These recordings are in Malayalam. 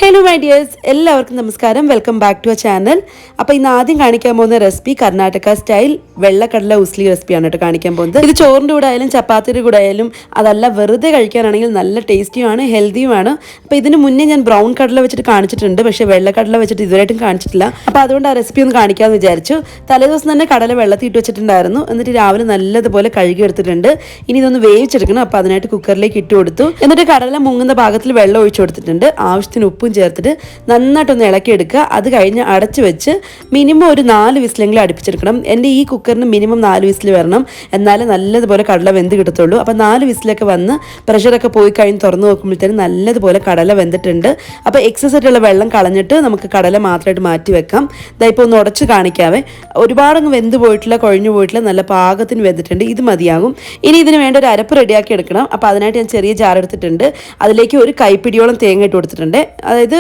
ഹലോ മൈ ഡിയേഴ്സ്, എല്ലാവർക്കും നമസ്കാരം. Welcome back to our channel. അപ്പോൾ ഇന്ന് ആദ്യം കാണിക്കാൻ പോകുന്ന റെസിപ്പി കർണാടക സ്റ്റൈൽ വെള്ളക്കടല ഉസ്ലി റെസിപ്പിയാണ് കേട്ടോ കാണിക്കാൻ പോകുന്നത്. ഇത് ചോറിൻ്റെ കൂടെ ആയാലും ചപ്പാത്തിയുടെ കൂടെ ആയാലും അതല്ല വെറുതെ കഴിക്കാനാണെങ്കിൽ നല്ല ടേസ്റ്റിയുമാണ്, ഹെൽത്തിയുമാണ്. അപ്പോൾ ഇതിന് മുന്നേ ഞാൻ ബ്രൗൺ കടല വെച്ചിട്ട് കാണിച്ചിട്ടുണ്ട്, പക്ഷേ വെള്ളക്കടല വെച്ചിട്ട് ഇതുവരെയായിട്ടും കാണിച്ചിട്ടില്ല. അപ്പോൾ അതുകൊണ്ട് ആ റെസിപ്പി ഒന്ന് കാണിക്കാമെന്ന് വിചാരിച്ചു. തലേദിവസം തന്നെ കടല വെള്ളത്തിൽ ഇട്ട് വെച്ചിട്ടുണ്ടായിരുന്നു. എന്നിട്ട് രാവിലെ നല്ലതുപോലെ കഴുകി എടുത്തിട്ടുണ്ട്. ഇനി ഇതൊന്ന് വേവിച്ചെടുക്കണം. അപ്പോൾ അതിനായിട്ട് കുക്കറിലേക്ക് ഇട്ട് കൊടുത്തു. എന്നിട്ട് കടല മുങ്ങുന്ന ഭാഗത്തിൽ വെള്ളം ഒഴിച്ചു കൊടുത്തിട്ടുണ്ട്. ആവശ്യത്തിന് ഉപ്പും ചേർത്തിട്ട് നന്നായിട്ടൊന്ന് ഇളക്കിയെടുക്കുക. അത് കഴിഞ്ഞ് അടച്ചു വെച്ച് മിനിമം ഒരു 4 വിസിലെങ്കിലും അടുപ്പിച്ചെടുക്കണം. എൻ്റെ ഈ കുക്കറിന് മിനിമം 4 വിസിൽ വരണം, എന്നാലേ നല്ലതുപോലെ കടല വെന്ത് കിട്ടത്തുള്ളൂ. അപ്പോൾ 4 വിസിലൊക്കെ വന്ന് പ്രഷറൊക്കെ പോയി കഴിഞ്ഞ് തുറന്ന് നോക്കുമ്പോഴത്തേനും നല്ലതുപോലെ കടല വെന്തിട്ടുണ്ട്. അപ്പോൾ എക്സസ് ആയിട്ടുള്ള വെള്ളം കളഞ്ഞിട്ട് നമുക്ക് കടല മാത്രമായിട്ട് മാറ്റി വെക്കാം. ഇപ്പോൾ ഒന്ന് ഉടച്ച് കാണിക്കാവേ. ഒരുപാടങ്ങ് വെന്ത് പോയിട്ടില്ല, കുഴഞ്ഞു പോയിട്ടില്ല, നല്ല പാകത്തിന് വെന്തിട്ടുണ്ട്. ഇത് മതിയാകും. ഇനി ഇതിന് വേണ്ട ഒരു അരപ്പ് റെഡിയാക്കി എടുക്കണം. അപ്പോൾ അതിനായിട്ട് ഞാൻ ചെറിയ ജാർ എടുത്തിട്ടുണ്ട്. അതിലേക്ക് ഒരു കൈപ്പിടിയോളം തേങ്ങ ഇട്ട് കൊടുത്തിട്ടുണ്ട്. അതായത്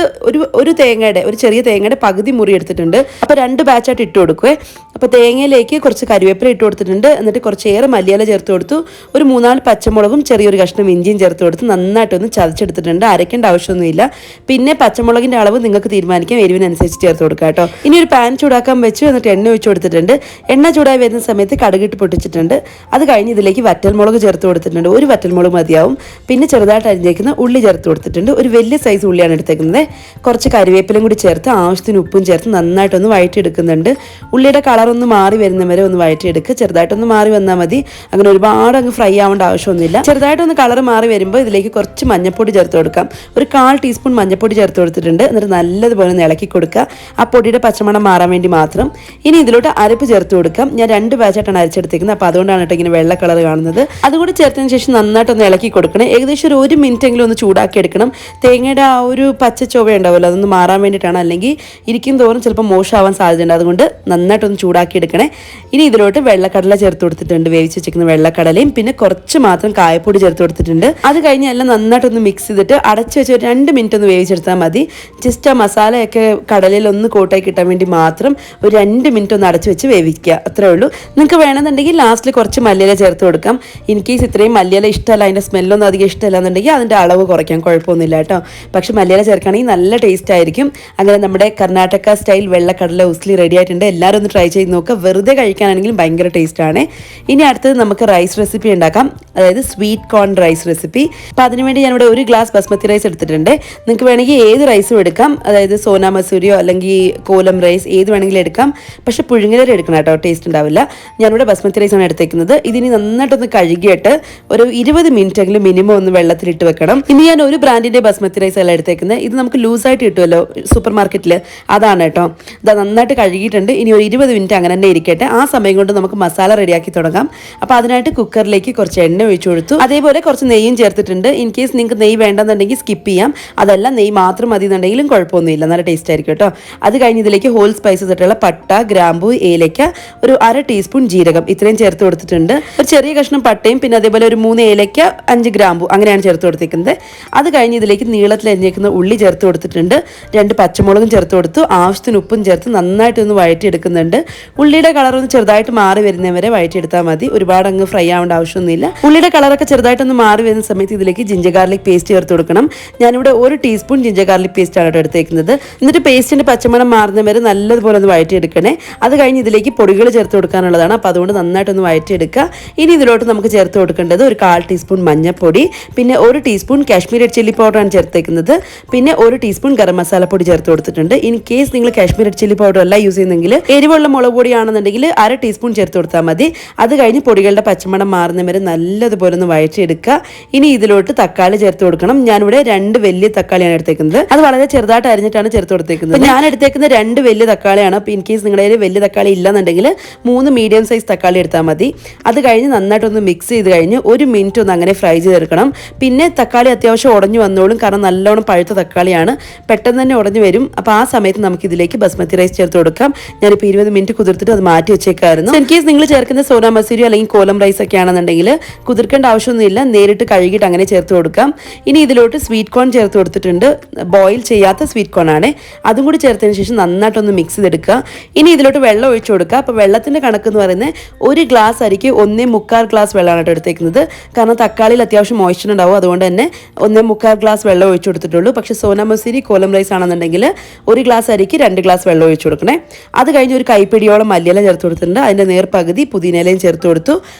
ഒരു ചെറിയ തേങ്ങയുടെ പകുതി മുറി എടുത്തിട്ടുണ്ട്. അപ്പോൾ 2 ബാച്ചായിട്ട് ഇട്ട് കൊടുക്കുവേ. അപ്പോൾ തേങ്ങയിലേക്ക് കുറച്ച് കരിവേപ്പില ഇട്ട് കൊടുത്തിട്ടുണ്ട്. എന്നിട്ട് കുറച്ചേറെ മല്ലിയില ചേർത്ത് കൊടുത്തു. ഒരു 3-4 പച്ചമുളകും ചെറിയൊരു കഷ്ണം ഇഞ്ചിയും ചേർത്ത് കൊടുത്ത് നന്നായിട്ടൊന്ന് ചതച്ചെടുത്തിട്ടുണ്ട്. അരയ്ക്കേണ്ട ആവശ്യമൊന്നുമില്ല. പിന്നെ പച്ചമുളകിൻ്റെ അളവ് നിങ്ങൾക്ക് തീരുമാനിക്കാം, എരിവിനനുസരിച്ച് ചേർത്ത് കൊടുക്കുക കേട്ടോ. ഇനി ഒരു പാൻ ചൂടാക്കാൻ വെച്ചു. എന്നിട്ട് എണ്ണ ഒഴിച്ച് കൊടുത്തിട്ടുണ്ട്. എണ്ണ ചൂടായി വരുന്ന സമയത്ത് കടുകിട്ട് പൊട്ടിച്ചിട്ടുണ്ട്. അത് കഴിഞ്ഞ് ഇതിലേക്ക് വറ്റൽമുളക് ചേർത്ത് കൊടുത്തിട്ടുണ്ട്. ഒരു വറ്റൽമുളക് മതിയാവും. പിന്നെ ചെറുതായിട്ട് അരിഞ്ഞേക്കുന്ന ഉള്ളി ചേർത്ത് കൊടുത്തിട്ടുണ്ട്. ഒരു വലിയ സൈസ് ഉള്ളിയാണ് എടുത്തേക്കുന്നത്. കുറച്ച് കരിവേപ്പിലും കൂടി ചേർത്ത് ആവശ്യത്തിന് ഉപ്പും ചേർത്ത് നന്നായിട്ടൊന്ന് വഴറ്റിയെടുക്കുന്നുണ്ട്. ഉള്ളിയുടെ കളറൊന്ന് മാറി വരുന്ന വരെ ഒന്ന് വഴറ്റിയെടുക്കുക. ചെറുതായിട്ടൊന്ന് മാറി വന്നാൽ മതി. അങ്ങനെ ഒരുപാട് അങ്ങ് ഫ്രൈ ആവേണ്ട ആവശ്യമൊന്നുമില്ല. ചെറുതായിട്ടൊന്ന് കളർ മാറി വരുമ്പോൾ ഇതിലേക്ക് കുറച്ച് മഞ്ഞൾപ്പൊടി ചേർത്ത് കൊടുക്കാം. ഒരു 1/4 ടീസ്പൂൺ മഞ്ഞൾപ്പൊടി ചേർത്ത് കൊടുത്തിട്ടുണ്ട്. എന്നിട്ട് നല്ലതുപോലെ ഒന്ന് ഇളക്കി കൊടുക്കുക. ആ പൊടിയുടെ പച്ചമണം മാറാൻ വേണ്ടി മാത്രം. ഇനി ഇതിലോട്ട് അരപ്പ് ചേർത്ത് കൊടുക്കാം. ഞാൻ 2 ബാച്ചായിട്ടാണ് അരച്ചെടുത്തേക്കുന്നത്. അപ്പോൾ അതുകൊണ്ടാണ് കേട്ടോ ഇങ്ങനെ വെള്ള കളർ കാണുന്നത്. അതുകൂടി ചേർത്തതിന് ശേഷം നന്നായിട്ടൊന്ന് ഇളക്കി കൊടുക്കണം. ഏകദേശം ഒരു 1 മിനിറ്റ് എങ്കിലും ഒന്ന് ചൂടാക്കി എടുക്കണം. തേങ്ങയുടെ ആ ഒരു പച്ച ചൊവ ഉണ്ടാവുമല്ലോ, അതൊന്ന് മാറാൻ വേണ്ടിയിട്ടാണ്. അല്ലെങ്കിൽ ഇരിക്കും തോറും ചിലപ്പോൾ മോശമാവാൻ സാധ്യതയുണ്ട്. അതുകൊണ്ട് നന്നായിട്ടൊന്ന് ചൂടാക്കി എടുക്കണേ. ഇനി ഇതിലോട്ട് വെള്ളക്കടല ചേർത്ത് കൊടുത്തിട്ടുണ്ട്. വേവിച്ച് വെച്ചിരിക്കുന്ന വെള്ളക്കടലയും പിന്നെ കുറച്ച് മാത്രം കായപ്പൊടി ചേർത്ത് കൊടുത്തിട്ടുണ്ട്. അത് കഴിഞ്ഞ് എല്ലാം നന്നായിട്ടൊന്ന് മിക്സ് ചെയ്തിട്ട് അടച്ച് വെച്ച് ഒരു 2 മിനിറ്റ് ഒന്ന് വേവിച്ചെടുത്താൽ മതി. ജസ്റ്റ് ആ മസാലയൊക്കെ കടലയിൽ ഒന്ന് കോട്ടായി കിട്ടാൻ വേണ്ടി മാത്രം ഒരു 2 മിനിറ്റ് ഒന്ന് അടച്ച് വെച്ച് വേവിക്കുക. അത്രേ ഉള്ളൂ. നിങ്ങൾക്ക് വേണമെന്നുണ്ടെങ്കിൽ ലാസ്റ്റിൽ കുറച്ച് മല്ലിയില ചേർത്ത് കൊടുക്കാം. ഇൻ കേസ് ഇത്രയും മല്ലിയില ഇഷ്ടമല്ല, അതിൻ്റെ സ്മെല്ലൊന്നും അധികം ഇഷ്ടമല്ല എന്നുണ്ടെങ്കിൽ അതിൻ്റെ അളവ് കുറയ്ക്കാൻ കുഴപ്പമൊന്നുമില്ല കേട്ടോ. പക്ഷെ മല്ലിയില ചേർക്കുകയാണെങ്കിൽ നല്ല ടേസ്റ്റ് ആയിരിക്കും. അങ്ങനെ നമ്മുടെ കർണാടക സ്റ്റൈൽ വെള്ളക്കടല ഉസ്ലി റെഡി ആയിട്ടുണ്ട്. എല്ലാവരും ഒന്ന് ട്രൈ ചെയ്ത് നോക്കുക. വെറുതെ കഴിക്കാനാണെങ്കിലും ഭയങ്കര ടേസ്റ്റാണ്. ഇനി അടുത്തത് നമുക്ക് റൈസ് റെസിപ്പി ഉണ്ടാക്കാം, അതായത് സ്വീറ്റ് കോൺ റൈസ് റെസിപ്പി. അപ്പോൾ അതിനുവേണ്ടി ഞാനിവിടെ 1 ഗ്ലാസ് ബസ്മതി റൈസ് എടുത്തിട്ടുണ്ട്. നിങ്ങൾക്ക് വേണമെങ്കിൽ ഏത് റൈസും എടുക്കാം, അതായത് സോന മസൂരിയോ അല്ലെങ്കിൽ കോലം റൈസ് ഏത് വേണമെങ്കിലും എടുക്കാം. പക്ഷേ പുഴുങ്ങലരി എടുക്കണം കേട്ടോ, ടേസ്റ്റ് ഉണ്ടാവില്ല. ഞാനിവിടെ ബസ്മതി റൈസാണ് എടുത്തേക്കുന്നത്. ഇതിനി നന്നായിട്ടൊന്ന് കഴുകിയിട്ട് ഒരു 20 മിനിറ്റ് എങ്കിലും മിനിമം ഒന്ന് വെള്ളത്തിലിട്ട് വെക്കണം. ഇനി ഞാൻ ഒരു ബ്രാൻഡിൻ്റെ ബസ്മതി റൈസ് അല്ല എടുത്തേക്കുന്നത്. ഇത് നമുക്ക് ലൂസായിട്ട് കിട്ടുമല്ലോ സൂപ്പർ മാർക്കറ്റിൽ, അതാണ് കേട്ടോ. ഇത് നന്നായിട്ട് കഴുകിയിട്ടുണ്ട്. ഇനി ഒരു 20 മിനിറ്റ് അങ്ങനെ തന്നെ ഇരിക്കട്ടെ. ആ സമയം കൊണ്ട് നമുക്ക് മസാല റെഡിയാക്കി തുടങ്ങാം. അപ്പോൾ അതിനായിട്ട് കുക്കറിലേക്ക് കുറച്ച് എണ്ണ ഒഴിച്ചു കൊടുത്തു. അതേപോലെ കുറച്ച് നെയ്യും ചേർത്തിട്ടുണ്ട്. ഇൻ കേസ് നിങ്ങൾക്ക് നെയ്യ് വേണ്ടെന്നുണ്ടെങ്കിൽ സ്കിപ്പ് ചെയ്യാം. അതല്ല നെയ്യ് മാത്രം മതി എന്നുണ്ടെങ്കിലും കുഴപ്പമൊന്നുമില്ല, നല്ല ടേസ്റ്റ് ആയിരിക്കും കേട്ടോ. അത് കഴിഞ്ഞ് ഇതിലേക്ക് ഹോൾ സ്പൈസസ് ആയിട്ടുള്ള പട്ട, ഗ്രാമ്പൂ, ഏലക്ക, ഒരു 1/2 ടീസ്പൂൺ ജീരകം ഇത്രയും ചേർത്ത് കൊടുത്തിട്ടുണ്ട്. ഒരു ചെറിയ കഷ്ണം പട്ടയും പിന്നെ അതേപോലെ ഒരു 3 ഏലക്ക, 5 ഗ്രാമ്പൂ അങ്ങനെയാണ് ചേർത്ത് കൊടുത്തിരിക്കുന്നത്. അത് കഴിഞ്ഞ് ഇതിലേക്ക് നീളത്തിൽ അരിഞ്ഞേക്കുന്ന ഉള്ളി ചേർത്ത് കൊടുത്തിട്ടുണ്ട്. 2 പച്ചമുളകും ചേർത്ത് കൊടുത്തു. ആവശ്യത്തിന് ഉപ്പും ചേർത്ത് നന്നായിട്ടൊന്ന് വഴറ്റിയെടുക്കുന്നുണ്ട്. ഉള്ളിയുടെ കളറൊന്ന് ചെറുതായിട്ട് മാറി വരുന്നവരെ വഴറ്റിയെടുത്താൽ മതി. ഒരുപാട് അങ്ങ് ഫ്രൈ ആവേണ്ട ആവശ്യമൊന്നുമില്ല. ഉള്ളിയുടെ കളറൊക്കെ ചെറുതായിട്ടൊന്ന് മാറി വരുന്ന സമയത്ത് ഇതിലേക്ക് ജിഞ്ചർ ഗാർലിക് പേസ്റ്റ് ചേർത്ത് കൊടുക്കണം. ഞാനിവിടെ 1 ടീസ്പൂൺ ജിഞ്ചർ ഗാർലിക് പേസ്റ്റ് ആണ് എടുത്തേക്കുന്നത്. എന്നിട്ട് പേസ്റ്റിന്റെ പച്ചമണം മാറുന്നവരെ നല്ലതുപോലെ ഒന്ന് വഴറ്റിയെടുക്കണേ. അത് കഴിഞ്ഞ് ഇതിലേക്ക് പൊടികൾ ചേർത്ത് കൊടുക്കാനുള്ളതാണ്. അപ്പോൾ അതുകൊണ്ട് നന്നായിട്ടൊന്ന് വഴറ്റിയെടുക്കുക. ഇനി ഇതിലോട്ട് നമുക്ക് ചേർത്ത് കൊടുക്കേണ്ടത് ഒരു 1/4 ടീസ്പൂൺ മഞ്ഞൾപ്പൊടി, പിന്നെ 1 ടീസ്പൂൺ കാശ്മീരി റെഡ് ചില്ലി പൗഡറാണ് ചേർത്തേക്കുന്നത്. പിന്നെ 1 ടീസ്പൂൺ ഗരം മസാല പൊടി ചേർത്ത് കൊടുത്തിട്ടുണ്ട്. ഇൻ കേസ് നിങ്ങൾ കാശ്മീരി റെഡ് ചില്ലി പൗഡർ അല്ല യൂസ് ചെയ്യുന്നെങ്കിൽ എരിവുള്ള മുളക് പൊടിയാണെന്നുണ്ടെങ്കിൽ 1/2 ടീസ്പൂൺ ചേർത്ത് കൊടുത്താൽ മതി. അത് കഴിഞ്ഞ് പൊടികളുടെ പച്ചമണം മാറുന്നവരെ നല്ലതുപോലെ ഒന്ന് വഴറ്റിയെടുക്കുക. ഇനി ഇതിലോട്ട് തക്കാളി ചേർത്ത് കൊടുക്കണം. ഞാനിവിടെ 2 വലിയ തക്കാളിയാണ് എടുത്തേക്കുന്നത്. അത് വളരെ ചെറുതായിട്ട് അരിഞ്ഞിട്ടാണ് ചേർത്ത് കൊടുത്തേക്കുന്നത്. ഞാൻ എടുത്തേക്കുന്ന 2 വലിയ തക്കാളിയാണ്. അപ്പോൾ ഇൻ കേസ് നിങ്ങളുടെ കയ്യിൽ വലിയ തക്കാളി ഇല്ലെന്നുണ്ടെങ്കിൽ 3 മീഡിയം സൈസ് തക്കാളി എടുത്താൽ മതി. അത് കഴിഞ്ഞ് നന്നായിട്ടൊന്ന് മിക്സ് ചെയ്ത് കഴിഞ്ഞ് 1 മിനിറ്റ് ഒന്ന് അങ്ങനെ ഫ്രൈ ചെയ്തെടുക്കണം. പിന്നെ തക്കാളി അത്യാവശ്യം ഉടഞ്ഞു വന്നോളും, കാരണം നല്ലോണം പഴുത്ത തക്കാളിയാണ്, പെട്ടെന്ന് തന്നെ ഉടഞ്ഞു വരും. അപ്പോൾ ആ സമയത്ത് നമുക്ക് ഇതിലേക്ക് ബസ്മതി റൈസ് ചേർത്ത് കൊടുക്കാം. ഞാനിപ്പോൾ 20 മിനിറ്റ് കുതിർത്തിട്ട് അത് മാറ്റി വെച്ചേക്കായിരുന്നു. ഇൻ കേസ് നിങ്ങൾ ചേർക്കുന്ന സോന മസൂരി അല്ലെങ്കിൽ കോലം റൈസ് ഒക്കെ ആണെന്നുണ്ടെങ്കിൽ കുതിർക്കേണ്ട ആവശ്യമൊന്നുമില്ല, നേരിട്ട് കഴുകിയിട്ട് അങ്ങനെ ചേർത്ത് കൊടുക്കാം. ഇനി ഇതിലോട്ട് സ്വീറ്റ് കോൺ ചേർത്ത് കൊടുത്തിട്ടുണ്ട്. ബോയിൽ ചെയ്യാത്ത സ്വീറ്റ് കോൺ ആണ്. അതും കൂടി ചേർത്തതിന് ശേഷം നന്നായിട്ടൊന്ന് മിക്സ് ചെയ്തെടുക്കുക. ഇനി ഇതിലോട്ട് വെള്ളം ഒഴിച്ചു കൊടുക്കുക. അപ്പോൾ വെള്ളത്തിൻ്റെ കണക്ക് എന്ന് പറയുന്നത് 1 ഗ്ലാസ് അരിക്ക് 1.25 ഗ്ലാസ് വെള്ളമാണ് എടുത്തേക്കുന്നത്. കാരണം തക്കാളിയിൽ അത്യാവശ്യം മോയ്സ്ചർ ഉണ്ടാവും. അതുകൊണ്ട് തന്നെ 1.25 ഗ്ലാസ് വെള്ളം ഒഴിച്ചു കൊടുത്തിട്ടുള്ളൂ. പക്ഷേ സോന മസൂരി കോലം റൈസ് ആണെന്നുണ്ടെങ്കിൽ 1 ഗ്ലാസ് അരിക്ക് 2 ഗ്ലാസ് വെള്ളം ഒഴിച്ചു കൊടുക്കണേ. അത് കഴിഞ്ഞ് ഒരു കൈപ്പിടിയോളം മല്ലിയില ചേർത്ത് കൊടുത്തിട്ടുണ്ട്. അതിൻ്റെ നേർപകുതി പുതിനയിലയും ചേർത്ത് കൊടുത്തു.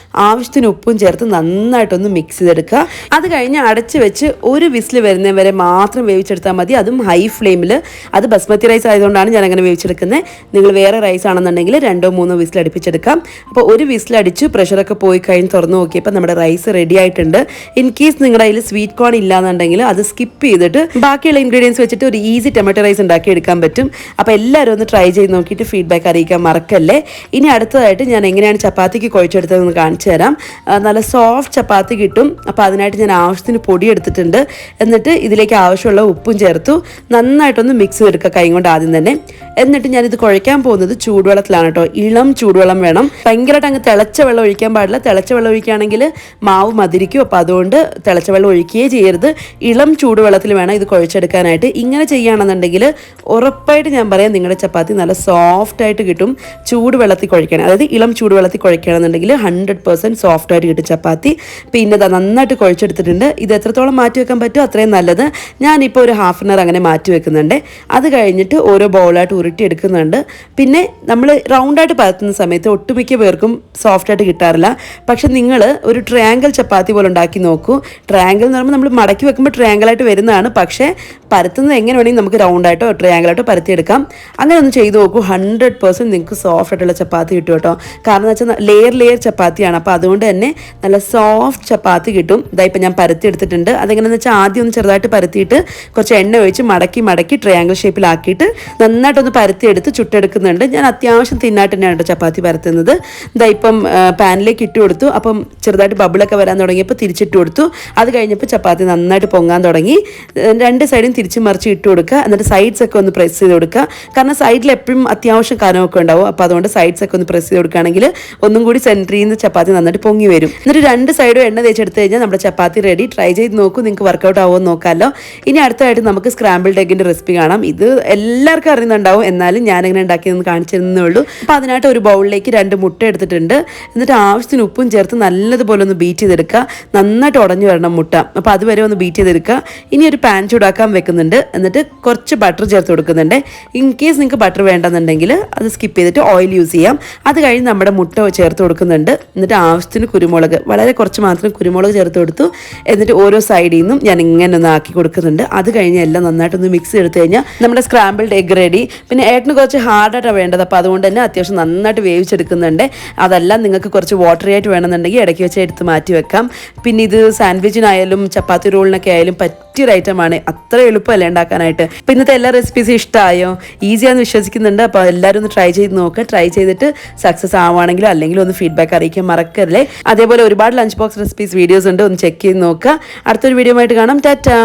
ആവശ്യത്തിന് ഉപ്പും ചേർത്ത് നന്നായിട്ടൊന്ന് മിക്സ് ചെയ്തെടുക്കുക. അത് കഴിഞ്ഞ് അടച്ച് വെച്ച് ഒരു വിസിൽ വരുന്നത് വരെ മാത്രം വേവിച്ചെടുത്താൽ മതി. അതും ഹൈ ഫ്ലെയിമിൽ. അത് ബസ്മതി റൈസ് ആയതുകൊണ്ടാണ് ഞാൻ അങ്ങനെ വേവിച്ചെടുക്കുന്നത്. നിങ്ങൾ വേറെ റൈസ് ആണെന്നുണ്ടെങ്കിൽ 2-3 വിസിൽ അടുപ്പിച്ചെടുക്കാം. അപ്പോൾ ഒരു വിസിലടിച്ച് പ്രഷറൊക്കെ പോയി കഴിഞ്ഞ് തുറന്ന് നോക്കിയപ്പോൾ നമ്മുടെ റൈസ് റെഡി ആയിട്ടുണ്ട്. ഇൻ കേസ് നിങ്ങളുടെ കയ്യിൽ സ്വീറ്റ് കോൺ ഇല്ലാന്നുണ്ടെങ്കിൽ അത് സ്കിപ്പ് ചെയ്തിട്ട് ബാക്കിയുള്ള ഇൻഗ്രീഡിയൻസ് വെച്ചിട്ട് ഒരു ഈസി ടൊമാറ്റോ റൈസ് ഉണ്ടാക്കി എടുക്കാൻ പറ്റും. അപ്പോൾ എല്ലാവരും ഒന്ന് ട്രൈ ചെയ്ത് നോക്കിയിട്ട് ഫീഡ്ബാക്ക് അറിയിക്കാൻ മറക്കല്ലേ. ഇനി അടുത്തതായിട്ട് ഞാൻ എങ്ങനെയാണ് ചപ്പാത്തിക്ക് കുഴച്ചെടുത്തതെന്ന് കാണിച്ചു തരാം. നല്ല സോഫ്റ്റ് ചപ്പാത്തി കിട്ടും. അപ്പോൾ അതിനായിട്ട് ഞാൻ ആവശ്യത്തിന് പൊടി എടുത്തിട്ടുണ്ട്. എന്നിട്ട് ഇതിലേക്ക് ആവശ്യമുള്ള ഉപ്പും ചേർത്തു നന്നായിട്ടൊന്ന് മിക്സ് ചെയ്തെടുക്കുക കൈ കൊണ്ട് ആദ്യം തന്നെ. എന്നിട്ട് ഞാനിത് കുഴയ്ക്കാൻ പോകുന്നത് ചൂടുവെള്ളത്തിലാണ് കേട്ടോ. ഇളം ചൂടുവെള്ളം വേണം. ഭയങ്കരമായിട്ട് അങ്ങ് തിളച്ച വെള്ളം ഒഴിക്കാൻ പാടില്ല. തിളച്ച വെള്ളം ഒഴിക്കുകയാണെങ്കിൽ മാവ് മതിരിക്കും. അപ്പോൾ അതുകൊണ്ട് തിളച്ച വെള്ളം ഒഴിക്കുകയേ ചെയ്യരുത്. ഇളം ചൂടുവെള്ളത്തിൽ വേണം ഇത് കുഴച്ചെടുക്കാനായിട്ട്. ഇങ്ങനെ ചെയ്യുകയാണെന്നുണ്ടെങ്കിൽ ഉറപ്പായിട്ട് ഞാൻ പറയാം നിങ്ങളുടെ ചപ്പാത്തി നല്ല സോഫ്റ്റ് ആയിട്ട് കിട്ടും. ചൂടുവെള്ളത്തിൽ കുഴക്കണം, അതായത് ഇളം ചൂടുവെള്ളത്തിൽ കുഴക്കുകയാണെന്നുണ്ടെങ്കിൽ 100% സോഫ്റ്റ് ആയിട്ട് കിട്ടും ചപ്പാത്തി. പിന്നെ നന്നായിട്ട് കുഴച്ചെടുത്തിട്ടുണ്ട്. ഇത് എത്രത്തോളം മാറ്റി വെക്കാൻ പറ്റുമോ അത്രയും നല്ലത്. ഞാനിപ്പോൾ ഒരു ഹാഫ് ആൻ അവർ അങ്ങനെ മാറ്റി വെക്കുന്നുണ്ട്. അത് കഴിഞ്ഞിട്ട് ഓരോ ബൗളായിട്ട് ഉരുട്ടി എടുക്കുന്നുണ്ട്. പിന്നെ നമ്മൾ റൗണ്ടായിട്ട് പരത്തുന്ന സമയത്ത് ഒട്ടുമിക്ക പേർക്കും സോഫ്റ്റായിട്ട് കിട്ടാറില്ല. പക്ഷെ നിങ്ങൾ ഒരു ട്രയാങ്കിൾ ചപ്പാത്തി പോലെ ഉണ്ടാക്കി നോക്കൂ. ട്രയാങ്കിൾ എന്ന് പറയുമ്പോൾ നമ്മൾ മടക്കി വെക്കുമ്പോൾ ട്രയാങ്കിളായിട്ട് വരുന്നതാണ്. പക്ഷേ പരത്തുന്നത് എങ്ങനെ വേണമെങ്കിൽ നമുക്ക് റൗണ്ടായിട്ടോ ട്രയാങ്കിളായിട്ടോ പരത്തിയെടുക്കാം. അങ്ങനെ ഒന്ന് ചെയ്ത് നോക്കൂ. 100% നിങ്ങൾക്ക് സോഫ്റ്റ് ആയിട്ടുള്ള ചപ്പാത്തി കിട്ടും കേട്ടോ. കാരണം എന്ന് വെച്ചാൽ ലെയർ ചപ്പാത്തിയാണ്. അപ്പോൾ അതുകൊണ്ട് തന്നെ നല്ല സോഫ്റ്റ് ചപ്പാത്തി കിട്ടും. ഇതായിപ്പോൾ ഞാൻ പരത്തി എടുത്തിട്ടുണ്ട്. അതെങ്ങനെയാണെന്ന് വെച്ചാൽ ആദ്യം ഒന്ന് ചെറുതായിട്ട് പരത്തിയിട്ട് കുറച്ച് എണ്ണ ഒഴിച്ച് മടക്കി ട്രയാങ്കിൾ ഷേപ്പിലാക്കിയിട്ട് നന്നായിട്ടൊന്ന് പരത്തിയെടുത്ത് ചുട്ടെടുക്കുന്നുണ്ട്. ഞാൻ അത്യാവശ്യം തിന്നായിട്ട് തന്നെയാണ് കേട്ടോ ചപ്പാത്തി പരത്തുന്നത്. ഇതായിപ്പം പാനിലേക്ക് ഇട്ട് കൊടുത്തു. അപ്പം ചെറുതായിട്ട് ബബിളൊക്കെ വരാൻ തുടങ്ങിയപ്പോൾ തിരിച്ചിട്ട് കൊടുത്തു. അത് കഴിഞ്ഞപ്പോൾ ചപ്പാത്തി നന്നായിട്ട് പൊങ്ങാൻ തുടങ്ങി. 2 സൈഡും തിരിച്ച് മറിച്ച് ഇട്ട് കൊടുക്കുക. എന്നിട്ട് സൈഡ്സ് ഒക്കെ ഒന്ന് പ്രസ് ചെയ്ത് കൊടുക്കുക. കാരണം സൈഡിൽ എപ്പോഴും അത്യാവശ്യം കനമൊക്കെ ഉണ്ടാവും. അപ്പോൾ അതുകൊണ്ട് സൈഡ്സ് ഒക്കെ ഒന്ന് പ്രസ് ചെയ്ത് കൊടുക്കുകയാണെങ്കിൽ ഒന്നും കൂടി സെൻറ്ററിൽ നിന്ന് ചപ്പാത്തി നന്നായിട്ട് പൊങ്ങി വരും. എന്നിട്ട് 2 സൈഡും എണ്ണ തേച്ചെടുത്ത് കഴിഞ്ഞാൽ നമ്മുടെ ചപ്പാത്തി റെഡി. ട്രൈ ചെയ്ത് നോക്കൂ. നിങ്ങൾക്ക് വർക്കൗട്ട് ആവുമെന്ന് നോക്കാമല്ലോ. ഇനി അടുത്തതായിട്ട് നമുക്ക് സ്ക്രാമ്പിൾഡ് എഗ്ഗിൻ്റെ റെസിപ്പി കാണാം. ഇത് എല്ലാവർക്കും അറിയുന്നുണ്ടാവും. എന്നാലും ഞാനെങ്ങനെ ഉണ്ടാക്കിയതെന്ന് കാണിച്ചു തരുന്നേ ഉള്ളൂ. അപ്പോൾ അതിനായിട്ട് ഒരു ബൗളിലേക്ക് 2 മുട്ട എടുത്തിട്ടുണ്ട്. എന്നിട്ട് ആവശ്യത്തിന് ഉപ്പും ചേർത്ത് നല്ലതുപോലെ ഒന്ന് ബീറ്റ് ചെയ്തെടുക്കുക. നന്നായിട്ട് ഉടഞ്ഞു വരണം മുട്ട. അപ്പോൾ അതുവരെ ഒന്ന് ബീറ്റ് ചെയ്തെടുക്കുക. ഇനി ഒരു പാൻ ചൂടാക്കാൻ വെക്കുന്നുണ്ട്. എന്നിട്ട് കുറച്ച് ബട്ടർ ചേർത്ത് കൊടുക്കുന്നുണ്ട്. ഇൻ കേസ് നിങ്ങൾക്ക് ബട്ടർ വേണ്ടെന്നുണ്ടെങ്കിൽ അത് സ്കിപ്പ് ചെയ്തിട്ട് ഓയിൽ യൂസ് ചെയ്യാം. അത് കഴിഞ്ഞ് നമ്മുടെ മുട്ട ചേർത്ത് കൊടുക്കുന്നുണ്ട്. എന്നിട്ട് ആവശ്യത്തിന് കുരുമുളക്, വളരെ കുറച്ച് മാത്രം കുരുമുളക് ചേർത്ത് കൊടുത്തു. എന്നിട്ട് ഓരോ സൈഡിൽ നിന്നും ഞാൻ ഇങ്ങനെ ഒന്ന് ആക്കി കൊടുക്കുന്നുണ്ട്. അത് കഴിഞ്ഞ് എല്ലാം നന്നായിട്ടൊന്ന് മിക്സ് എടുത്തു കഴിഞ്ഞാൽ നമ്മുടെ സ്ക്രാമ്പിൾഡ് എഗ് റെഡി. പിന്നെ ഏട്ടന് കുറച്ച് ഹാർഡായിട്ടാണ് വേണ്ടത്. അപ്പോൾ അതുകൊണ്ട് തന്നെ അത്യാവശ്യം നന്നായിട്ട് വേവിച്ചെടുക്കുന്നുണ്ട്. അതെല്ലാം നിങ്ങൾക്ക് കുറച്ച് വാട്ടറി ആയിട്ട് വേണമെന്നുണ്ടെങ്കിൽ ഇടയ്ക്ക് വെച്ച് എടുത്ത് മാറ്റി വെക്കാം. പിന്നെ ഇത് സാൻഡ്വിച്ചിനായാലും ചപ്പാത്തി റോളിനൊക്കെ ആയാലും പറ്റിയൊരു ഐറ്റമാണ്. അത്ര എളുപ്പമല്ലേ ഉണ്ടാക്കാനായിട്ട്. അപ്പോൾ ഇന്നത്തെ എല്ലാ റെസിപ്പീസും ഇഷ്ടമായോ? ഈസിയാണെന്ന് വിശ്വസിക്കുന്നുണ്ട്. അപ്പോൾ എല്ലാവരും ഒന്ന് ട്രൈ ചെയ്ത് നോക്കുക. ട്രൈ ചെയ്തിട്ട് സക്സസ് ആവുകയാണെങ്കിലും അല്ലെങ്കിൽ ഒന്ന് ഫീഡ്ബാക്ക് അറിയിക്കാൻ മറക്കരുതല്ലേ. അതേപോലെ ഒരുപാട് ലഞ്ച് ബോക്സ് റെസിപ്പീസ് വീഡിയോസ് ഉണ്ട്. ഒന്ന് ചെക്ക് ചെയ്ത് നോക്കുക. അടുത്തൊരു വീഡിയോ ആയിട്ട് കാണാം. ടാറ്റാ.